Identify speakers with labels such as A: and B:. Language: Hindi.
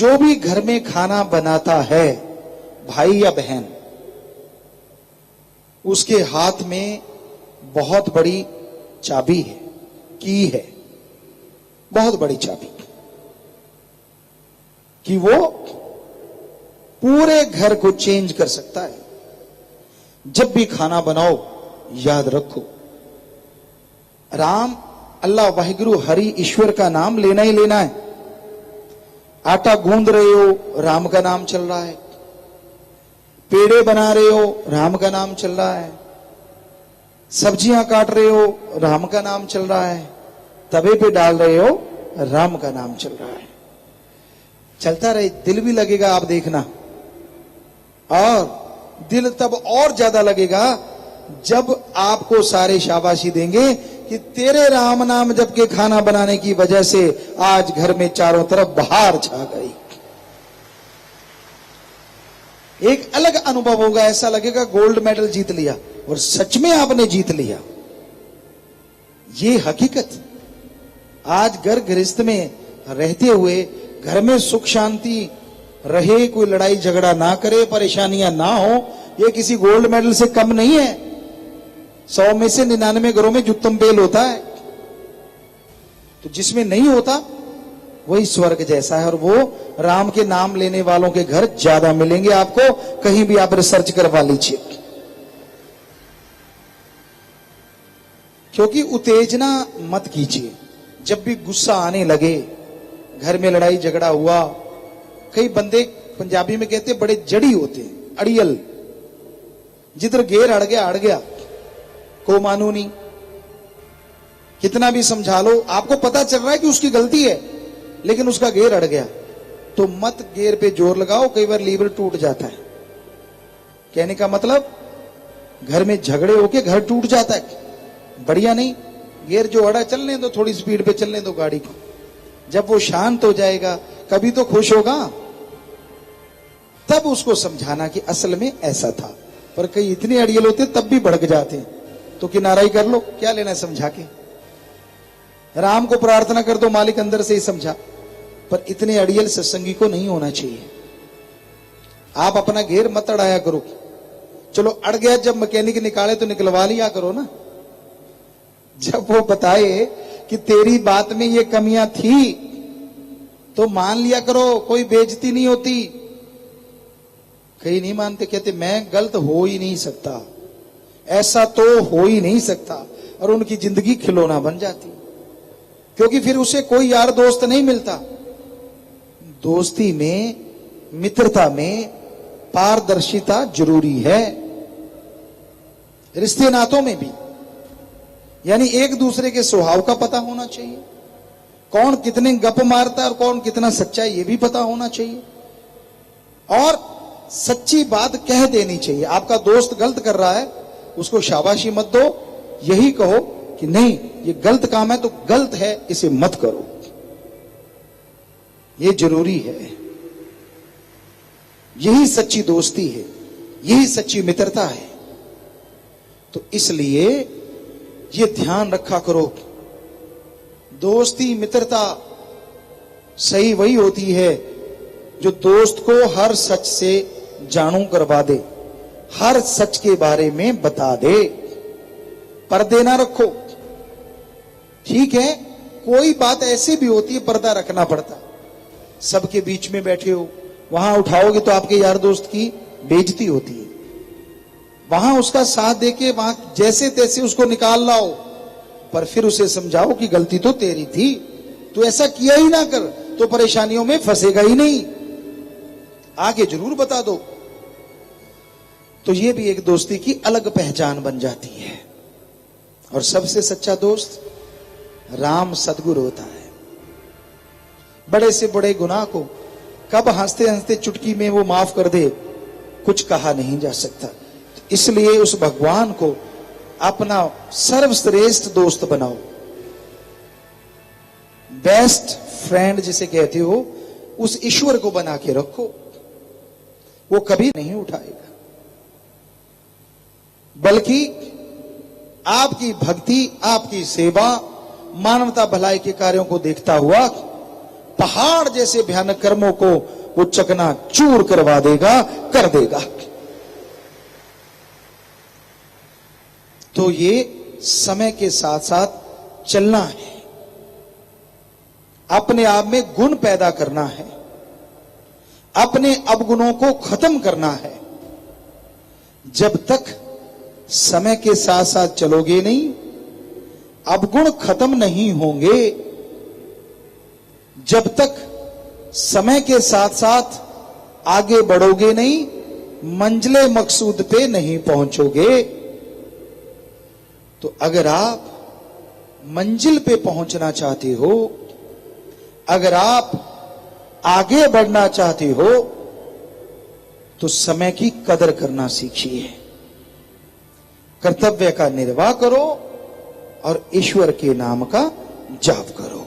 A: जो भी घर में खाना बनाता है, भाई या बहन, उसके हाथ में बहुत बड़ी चाबी है, की है, बहुत बड़ी चाबी, कि वो पूरे घर को चेंज कर सकता है। जब भी खाना बनाओ याद रखो, राम, अल्लाह, वाहिगुरु, हरि, ईश्वर का नाम लेना ही लेना है। आटा गूंद रहे हो, राम का नाम चल रहा है। पेड़े बना रहे हो, राम का नाम चल रहा है। सब्जियां काट रहे हो, राम का नाम चल रहा है। तवे पे डाल रहे हो, राम का नाम चल रहा है। चलता रहे, दिल भी लगेगा, आप देखना। और दिल तब और ज्यादा लगेगा जब आपको सारे शाबाशी देंगे कि तेरे राम नाम जप के खाना बनाने की वजह से आज घर में चारों तरफ बहार छा गई। एक अलग अनुभव होगा, ऐसा लगेगा गोल्ड मेडल जीत लिया, और सच में आपने जीत लिया। ये हकीकत। आज घर गृहस्थ में रहते हुए घर में सुख शांति रहे, कोई लड़ाई झगड़ा ना करे, परेशानियां ना हो, ये किसी गोल्ड मेडल से कम नहीं है। 100 में से 99 घरों में जुत्तम बेल होता है। तो जिसमें नहीं होता वही स्वर्ग जैसा है, और वो राम के नाम लेने वालों के घर ज्यादा मिलेंगे आपको। कहीं भी आप रिसर्च करवा लीजिए। क्योंकि उत्तेजना मत कीजिए। जब भी गुस्सा आने लगे, घर में लड़ाई झगड़ा हुआ, कई बंदे पंजाबी में कहते बड़े जड़ी होते, अड़ियल, जिधर घेर अड़ गया, को मानू नहीं। कितना भी समझा लो, आपको पता चल रहा है कि उसकी गलती है, लेकिन उसका घेर अड़ गया, तो मत घेर पे जोर लगाओ, कई बार लीवर टूट जाता है। कहने का मतलब, घर में झगड़े होके घर टूट जाता है, बढ़िया नहीं। घेर जो अड़ा, चलने दो, थोड़ी स्पीड पे चलने दो गाड़ी को। जब वो शांत हो जाएगा, कभी तो खुश होगा, तब उसको समझाना कि असल में ऐसा था। पर कई इतने अड़ियल होते तब भी भड़क जाते हैं, तो किनारा ही कर लो, क्या लेना है समझा के। राम को प्रार्थना कर दो, मालिक अंदर से ही समझा। पर इतने अड़ियल सत्संगी को नहीं होना चाहिए। आप अपना घेर मत अड़ाया करो। चलो अड़ गया, जब मैकेनिक निकाले तो निकलवा लिया करो ना। जब वो बताए कि तेरी बात में ये कमियां थी, तो मान लिया करो, कोई बेइज्जती नहीं होती। कई नहीं मानते, कहते मैं गलत हो ही नहीं सकता, ऐसा तो हो ही नहीं सकता, और उनकी जिंदगी खिलौना बन जाती। क्योंकि फिर उसे कोई यार दोस्त नहीं मिलता। दोस्ती में, मित्रता में पारदर्शिता जरूरी है, रिश्ते नातों में भी। यानी एक दूसरे के स्वभाव का पता होना चाहिए, कौन कितने गप मारता है और कौन कितना सच्चा है, ये भी पता होना चाहिए। और सच्ची बात कह देनी चाहिए। आपका दोस्त गलत कर रहा है, उसको शाबाशी मत दो, यही कहो कि नहीं, ये गलत काम है तो गलत है, इसे मत करो। ये जरूरी है। यही सच्ची दोस्ती है, यही सच्ची मित्रता है। तो इसलिए ये ध्यान रखा करो, दोस्ती मित्रता सही वही होती है जो दोस्त को हर सच से जानू करवा दे, हर सच के बारे में बता दे। पर्दे ना रखो। ठीक है, कोई बात ऐसी भी होती है पर्दा रखना पड़ता। सबके बीच में बैठे हो, वहां उठाओगे तो आपके यार दोस्त की बेइज्जती होती है। वहां उसका साथ देके वहां जैसे तैसे उसको निकाल लाओ, पर फिर उसे समझाओ कि गलती तो तेरी थी, तू ऐसा किया ही ना कर, तो परेशानियों में फंसेगा ही नहीं। आगे जरूर बता दो। तो ये भी एक दोस्ती की अलग पहचान बन जाती है। और सबसे सच्चा दोस्त राम सद्गुरु होता है। बड़े से बड़े गुनाह को कब हंसते हंसते चुटकी में वो माफ कर दे, कुछ कहा नहीं जा सकता। तो इसलिए उस भगवान को अपना सर्वश्रेष्ठ दोस्त बनाओ। बेस्ट फ्रेंड जिसे कहते हो, उस ईश्वर को बना के रखो, वो कभी नहीं उठाएगा। बल्कि आपकी भक्ति, आपकी सेवा, मानवता भलाई के कार्यों को देखता हुआ पहाड़ जैसे भयानक कर्मों को वो चकना चूर करवा देगा, कर देगा। तो ये समय के साथ साथ चलना है, अपने आप में गुण पैदा करना है, अपने अवगुणों को खत्म करना है। जब तक समय के साथ साथ चलोगे नहीं, अवगुण खत्म नहीं होंगे, जब तक समय के साथ साथ आगे बढ़ोगे नहीं, मंजिले मकसूद पे नहीं पहुंचोगे। तो अगर आप मंजिल पे पहुंचना चाहते हो, अगर आप आगे बढ़ना चाहते हो, तो समय की कदर करना सीखिए, कर्तव्य का निर्वाह करो और ईश्वर के नाम का जाप करो।